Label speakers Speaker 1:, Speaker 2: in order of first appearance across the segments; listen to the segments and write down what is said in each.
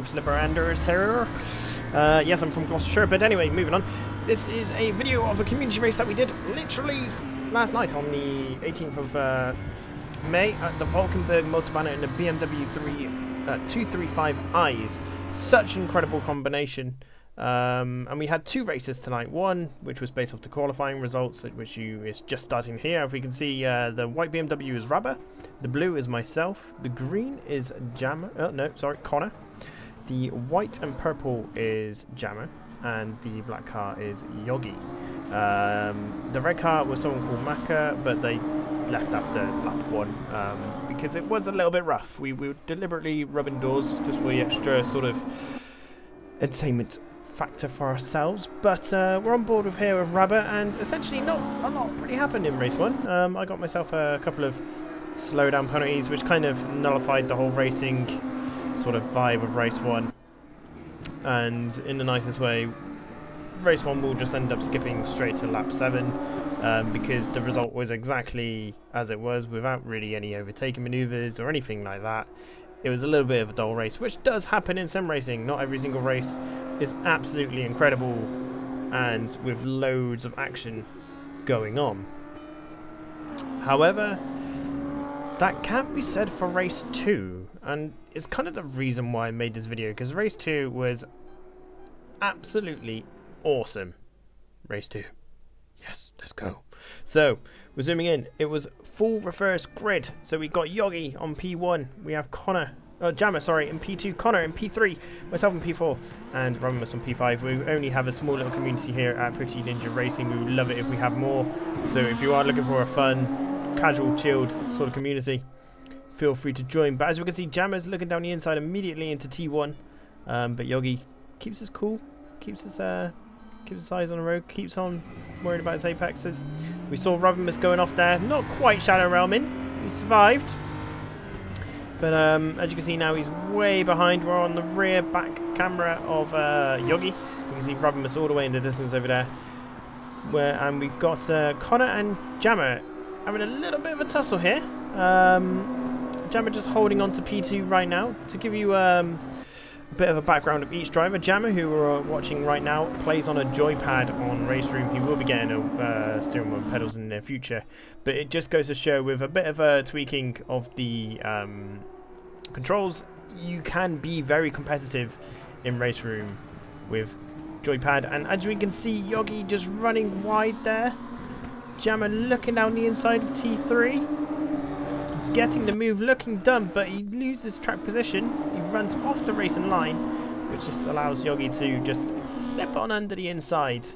Speaker 1: Slipper Anders here. Yes, I'm from Gloucestershire, but anyway, moving on. This is a video of a community race that we did literally last night on the 18th of May at the Falkenberg Motorbahn in the BMW 235Is. Such an incredible combination. And we had two races tonight. One, which was based off the qualifying results, which is just starting here. If we can see, the white BMW is Rabba, the blue is myself, the green is Connor, the white and purple is Jammer, and the black car is Yogi. The red car was someone called Maka, but they left after lap 1 because it was a little bit rough. We were deliberately rubbing doors just for the extra sort of entertainment factor for ourselves, but we're on board with here with Rabba, and essentially not a lot really happened in race 1. I got myself a couple of slowdown penalties which kind of nullified the whole racing sort of vibe of race 1, and in the nicest way, race 1 will just end up skipping straight to lap 7 because the result was exactly as it was, without really any overtaking maneuvers or anything like that. It was a little bit of a dull race, which does happen in sim racing. Not every single race is absolutely incredible and with loads of action going on. However, that can't be said for race 2, and it's kind of the reason why I made this video, because race 2 was absolutely awesome. Race 2. Yes, let's go. So, we're zooming in. It was full reverse grid. So we got Yogi on P1. We have Jammer, in P2, Connor in P3, myself in P4, and Romulus on P5. We only have a small little community here at Pretty Ninja Racing. We would love it if we have more. So if you are looking for a fun, casual, chilled sort of community, feel free to join. But as we can see, Jammer's looking down the inside immediately into T1. But Yogi keeps us cool, keeps his eyes on the road, keeps on worrying about his apexes. We saw Romulus going off there, not quite shadow realming. He survived. But as you can see now, he's way behind. We're on the rear back camera of Yogi. You can see Romulus all the way in the distance over there. And we've got Connor and Jammer having a little bit of a tussle here. Jammer just holding on to P2 right now. To give you a bit of a background of each driver, Jammer, who we're watching right now, plays on a joypad on RaceRoom. He will be getting a steering wheel pedals in the near future, but it just goes to show, with a bit of a tweaking of the controls, you can be very competitive in RaceRoom with joypad. And as we can see, Yogi just running wide there, Jammer looking down the inside of T3, getting the move, looking dumb, but he loses track position. He runs off the racing line, which just allows Yogi to just slip on under the inside.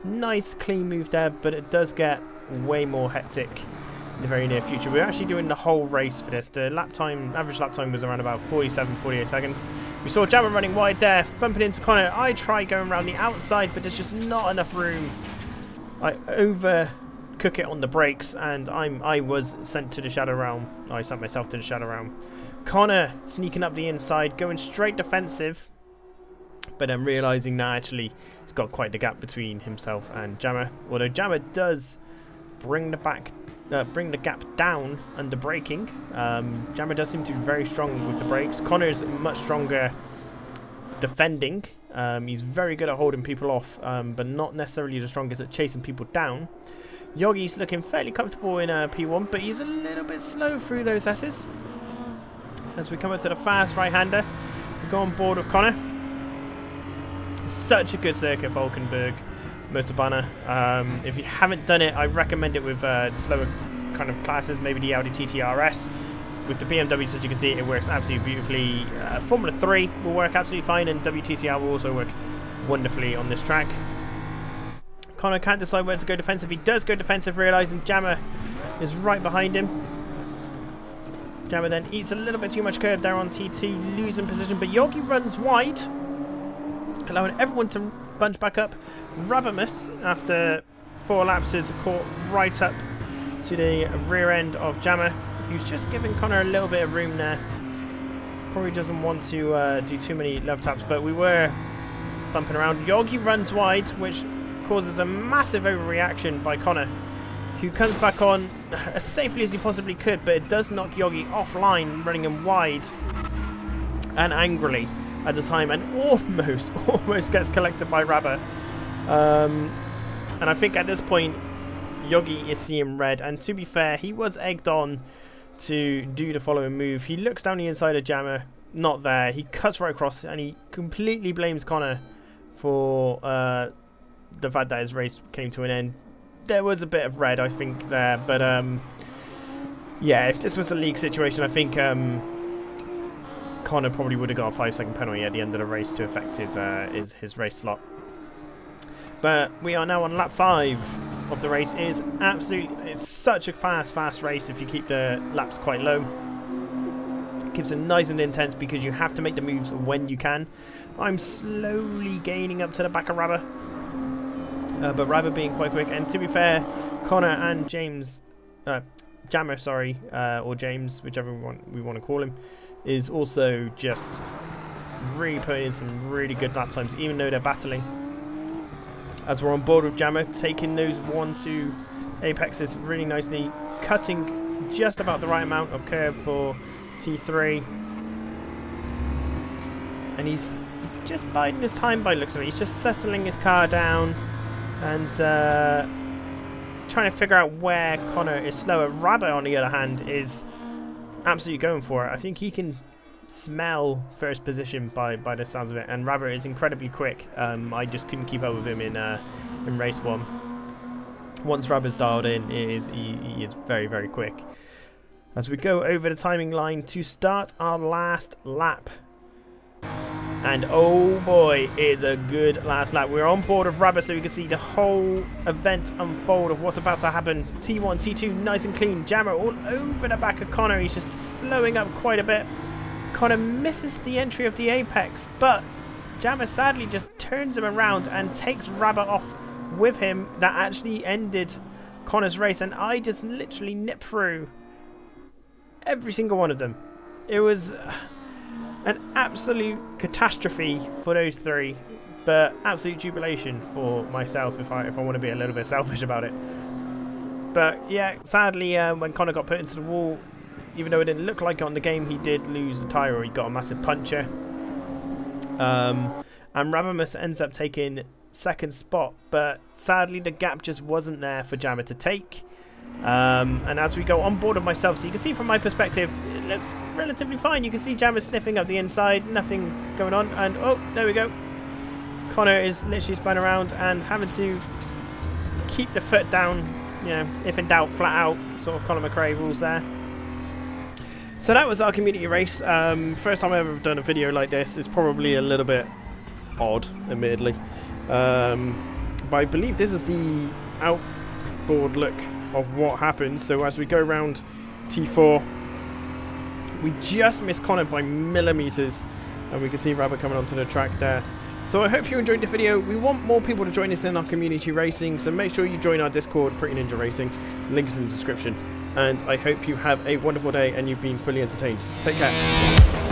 Speaker 1: Nice clean move there, but it does get way more hectic in the very near future. We're actually doing the whole race for this. The average lap time was around about 47-48 seconds. We saw Jammer running wide there, bumping into Connor. I tried going around the outside, but there's just not enough room. I overcook it on the brakes, and I was sent to the Shadow Realm. I sent myself to the Shadow Realm. Connor sneaking up the inside, going straight defensive, but then realising that actually he's got quite the gap between himself and Jammer. Although Jammer does bring the gap down under braking. Jammer does seem to be very strong with the brakes. Connor's much stronger defending. He's very good at holding people off, but not necessarily the strongest at chasing people down. Yogi's looking fairly comfortable in P1, but he's a little bit slow through those S's. As we come up to the fast right-hander, we go on board with Connor. Such a good circuit, Falkenberg Motorbahn. If you haven't done it, I recommend it with slower kind of classes, maybe the Audi TT RS. With the BMWs, as you can see, it works absolutely beautifully. Formula 3 will work absolutely fine, and WTCR will also work wonderfully on this track. Connor can't decide where to go defensive. He does go defensive, realising Jammer is right behind him. Jammer then eats a little bit too much curb there on T2, losing position, but Yogi runs wide, allowing everyone to bunch back up. Rabamus, after 4 laps, is caught right up to the rear end of Jammer, who's just giving Connor a little bit of room there. Probably doesn't want to do too many love taps, but we were bumping around. Yogi runs wide, which causes a massive overreaction by Connor, who comes back on as safely as he possibly could, but it does knock Yogi offline, running him wide and angrily at the time and almost gets collected by Rabba. And I think at this point Yogi is seeing red, and to be fair, he was egged on to do the following move. He looks down the inside of Jammer, not there. He cuts right across and he completely blames Connor for the fact that his race came to an end. There was a bit of red, I think, there, but yeah, if this was a league situation, I think Connor probably would have got a 5-second penalty at the end of the race to affect his race slot. But we are now on lap 5 of the race. It's such a fast race if you keep the laps quite low. It keeps it nice and intense because you have to make the moves when you can. I'm slowly gaining up to the back of Rabba, but Rabba being quite quick. And to be fair, Connor and Jammer, sorry, or James, whichever we want to call him, is also just really putting in some really good lap times, even though they're battling. As we're on board with Jammer, taking those 1-2 apexes really nicely, cutting just about the right amount of curve for T3. And he's just biding his time by the looks of it. He's just settling his car down and trying to figure out where Connor is slower. Rabba, on the other hand, is absolutely going for it. I think he can smell first position by the sounds of it, and Rabba is incredibly quick. I just couldn't keep up with him in race 1. Once Rabba's dialed in, he is very quick. As we go over the timing line to start our last lap. And oh boy, is a good last lap. We're on board of Rabba, so we can see the whole event unfold of what's about to happen. T1, T2, nice and clean. Jammer all over the back of Connor. He's just slowing up quite a bit. Connor misses the entry of the apex, but Jammer sadly just turns him around and takes Rabba off with him. That actually ended Connor's race, and I just literally nipped through every single one of them. It was an absolute catastrophe for those three, but absolute jubilation for myself if I want to be a little bit selfish about it. But yeah, sadly, when Connor got put into the wall, even though it didn't look like it on the game, he did lose the tyre, or he got a massive puncture. And Rabamus ends up taking second spot, but sadly the gap just wasn't there for Jammer to take. And as we go on board of myself, so you can see from my perspective, it looks relatively fine. You can see Jammer sniffing up the inside, nothing going on, and oh, there we go. Connor is literally spun around and having to keep the foot down, you know, if in doubt, flat out, sort of Colin McRae rules there. So that was our community race. First time I've ever done a video like this. It's probably a little bit odd, admittedly. But I believe this is the outboard look of what happened. So as we go around T4, we just missed Connor by millimeters, and we can see Rabba coming onto the track there. So I hope you enjoyed the video. We want more people to join us in our community racing, so make sure you join our Discord, Pretty Ninja Racing. Link is in the description. And I hope you have a wonderful day and you've been fully entertained. Take care.